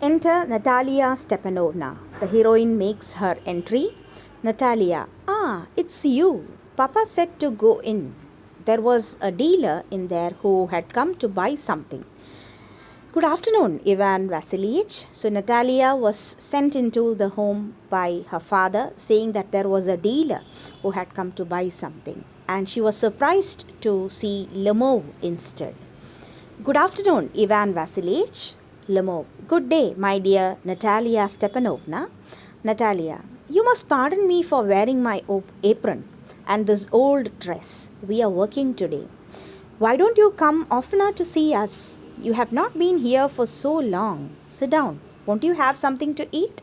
Enter Natalia Stepanovna. The heroine makes her entry. Natalia, it's you. Papa said to go in. There was a dealer in there who had come to buy something. Good afternoon, Ivan Vasilievich. So Natalia was sent into the home by her father, saying that there was a dealer who had come to buy something. And she was surprised to see Lemov instead. Good afternoon, Ivan Vasilievich. Lemov. Good day, my dear Natalia Stepanovna. Natalia, you must pardon me for wearing my apron and this old dress. We are working today. Why don't you come oftener to see us? You have not been here for so long. Sit down. Won't you have something to eat?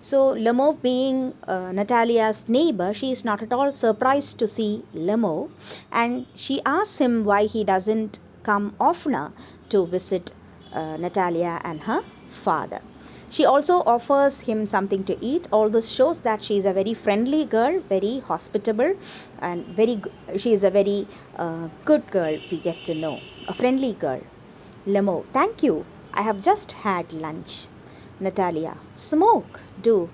So Lemov, being Natalia's neighbor, she is not at all surprised to see Lemov, and she asks him why he doesn't come oftener to visit Natalia and her father. She also offers him something to eat. All this shows that she is a very friendly girl, very hospitable, and she is a very good girl, we get to know. A friendly girl. Lemov, thank you. I have just had lunch. Natalia, smoke, do.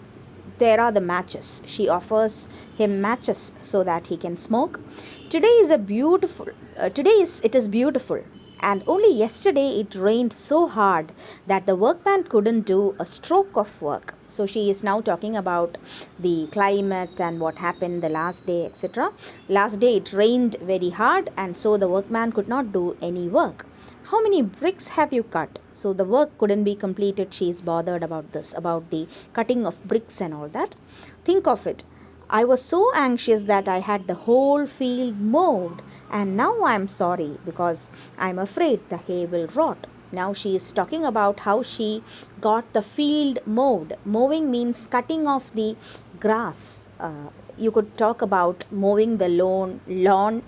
There are the matches. She offers him matches so that he can smoke. It is beautiful. And only yesterday it rained so hard that the workman couldn't do a stroke of work. So she is now talking about the climate and what happened the last day, etc. Last day it rained very hard, and so the workman could not do any work. How many bricks have you cut? So the work couldn't be completed. She is bothered about this, about the cutting of bricks and all that. Think of it. I was so anxious that I had the whole field mowed, and now I am sorry because I am afraid the hay will rot. Now she is talking about how she got the field mowed. Mowing means cutting off the grass. You could talk about mowing the lawn, lawn,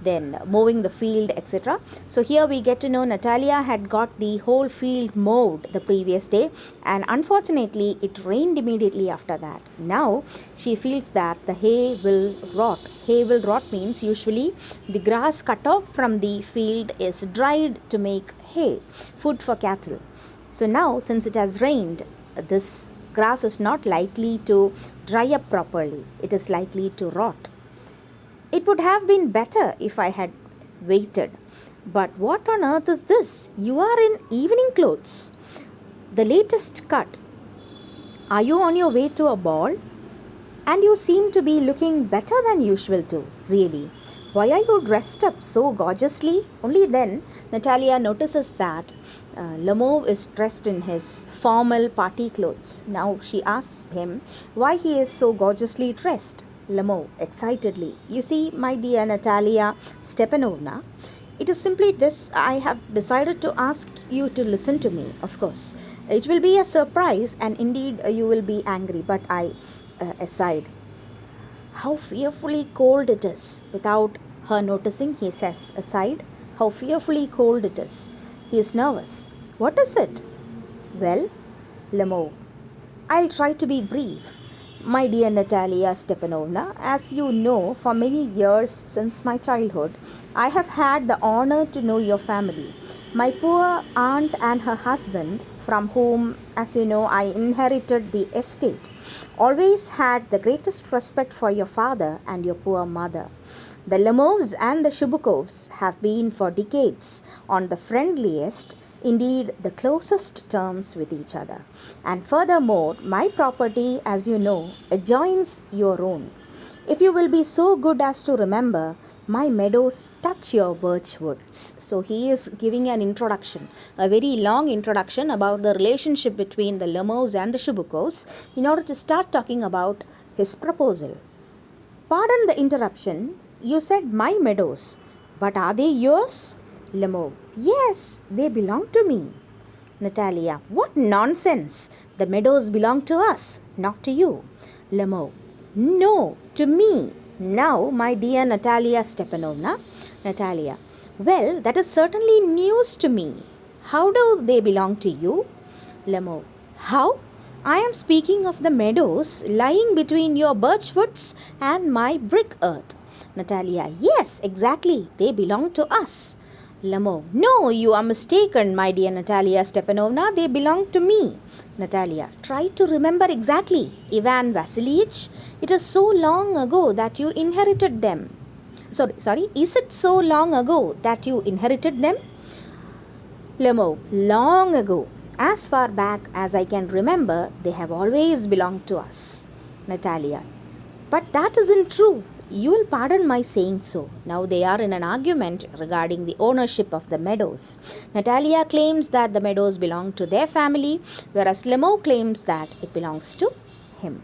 then mowing the field, etc. So here we get to know Natalia had got the whole field mowed the previous day, and unfortunately it rained immediately after that. Now she feels that the hay will rot. Hay will rot means usually the grass cut off from the field is dried to make hay, food for cattle. So now, since it has rained, this grass is not likely to dry up properly. It is likely to rot. It would have been better if I had waited. But what on earth is this? You are in evening clothes. The latest cut. Are you on your way to a ball? And you seem to be looking better than usual too, really. Why are you dressed up so gorgeously? Only then Natalia notices that Lemov is dressed in his formal party clothes. Now she asks him why he is so gorgeously dressed. Lemov, excitedly, you see, my dear Natalia Stepanovna, it is simply this. I have decided to ask you to listen to me, of course. It will be a surprise, and indeed you will be angry, but I aside. How fearfully cold it is. Without her noticing, he says aside, how fearfully cold it is. He is nervous. What is it? Well, Lemov, I'll try to be brief. My dear Natalia Stepanovna, as you know, for many years since my childhood, I have had the honor to know your family. My poor aunt and her husband, from whom, as you know, I inherited the estate, always had the greatest respect for your father and your poor mother. The Lemovs and the Shubukovs have been for decades on the friendliest, indeed the closest terms with each other. And furthermore, my property, as you know, adjoins your own. If you will be so good as to remember, my meadows touch your birch woods. So he is giving an introduction, a very long introduction about the relationship between the Lemovs and the Shubukovs in order to start talking about his proposal. Pardon the interruption. You said my meadows, but are they yours? Lemov, yes, they belong to me. Natalia, what nonsense! The meadows belong to us, not to you. Lemov, no, to me. Now, my dear Natalia Stepanovna. Natalia, well, that is certainly news to me. How do they belong to you? Lemov, how? I am speaking of the meadows lying between your birch woods and my brick earth. Natalia, yes, exactly. They belong to us. Lemov. No, you are mistaken, my dear Natalia Stepanovna. They belong to me. Natalia. Try to remember exactly. Ivan Vasilievich, it is so long ago that you inherited them. Sorry. Is it so long ago that you inherited them? Lemov. Long ago. As far back as I can remember, they have always belonged to us. Natalia. But that isn't true. You will pardon my saying so. Now they are in an argument regarding the ownership of the meadows. Natalia claims that the meadows belong to their family, whereas Lemov claims that it belongs to him.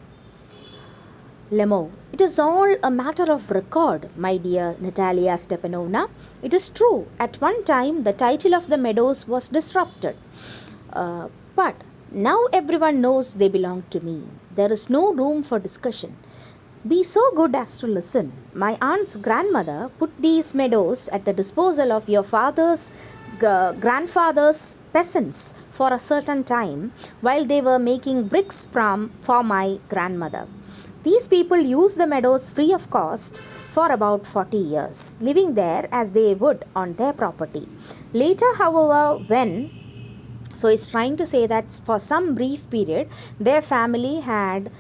Lemov. It is all a matter of record, my dear Natalia Stepanovna. It is true, at one time the title of the meadows was disrupted. But now everyone knows they belong to me. There is no room for discussion. Be so good as to listen. My aunt's grandmother put these meadows at the disposal of your father's grandfather's peasants for a certain time while they were making bricks for my grandmother. These people used the meadows free of cost for about 40 years, living there as they would on their property. Later, however, so it's trying to say that for some brief period, their family had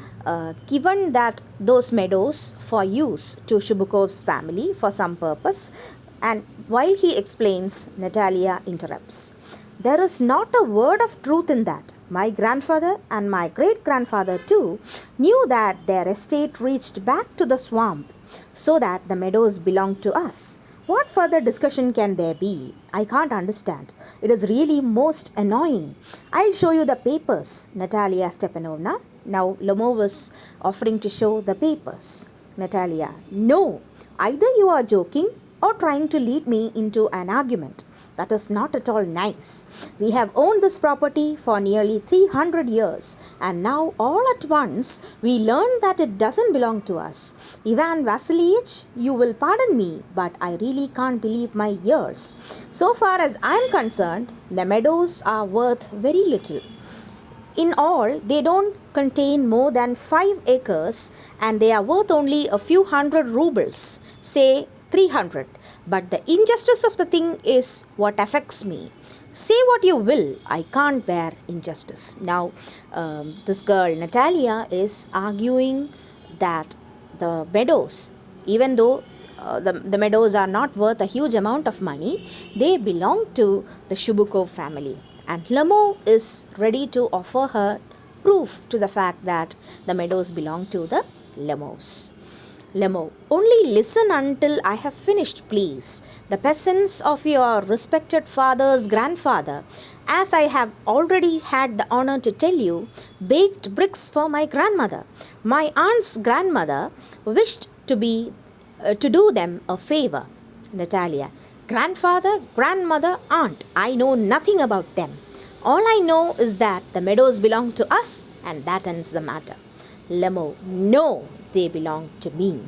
given those meadows for use to Shubukov's family for some purpose. And while he explains, Natalia interrupts. There is not a word of truth in that. My grandfather and my great-grandfather too knew that their estate reached back to the swamp, so that the meadows belonged to us. What further discussion can there be? I can't understand. It is really most annoying. I'll show you the papers, Natalia Stepanovna. Now Lemov is offering to show the papers. Natalia. No. Either you are joking or trying to lead me into an argument. That is not at all nice. We have owned this property for nearly 300 years, and now all at once we learn that it doesn't belong to us. Ivan Vasilievich, you will pardon me, but I really can't believe my ears. So far as I am concerned, the meadows are worth very little. In all, they don't contain more than 5 acres, and they are worth only a few hundred rubles, say 300. But the injustice of the thing is what affects me. Say what you will, I can't bear injustice. Now, this girl, Natalia, is arguing that the meadows, even though the meadows are not worth a huge amount of money, they belong to the Shubukov family. And Lemov is ready to offer her proof to the fact that the meadows belong to the Lemovs. Lemov. Only listen until I have finished, please. The peasants of your respected father's grandfather, as I have already had the honor to tell you, baked bricks for my grandmother. My aunt's grandmother wished to do them a favor. Natalia. Grandfather, grandmother, aunt. I know nothing about them. All I know is that the meadows belong to us, and that ends the matter. Lemov. No, they belong to me.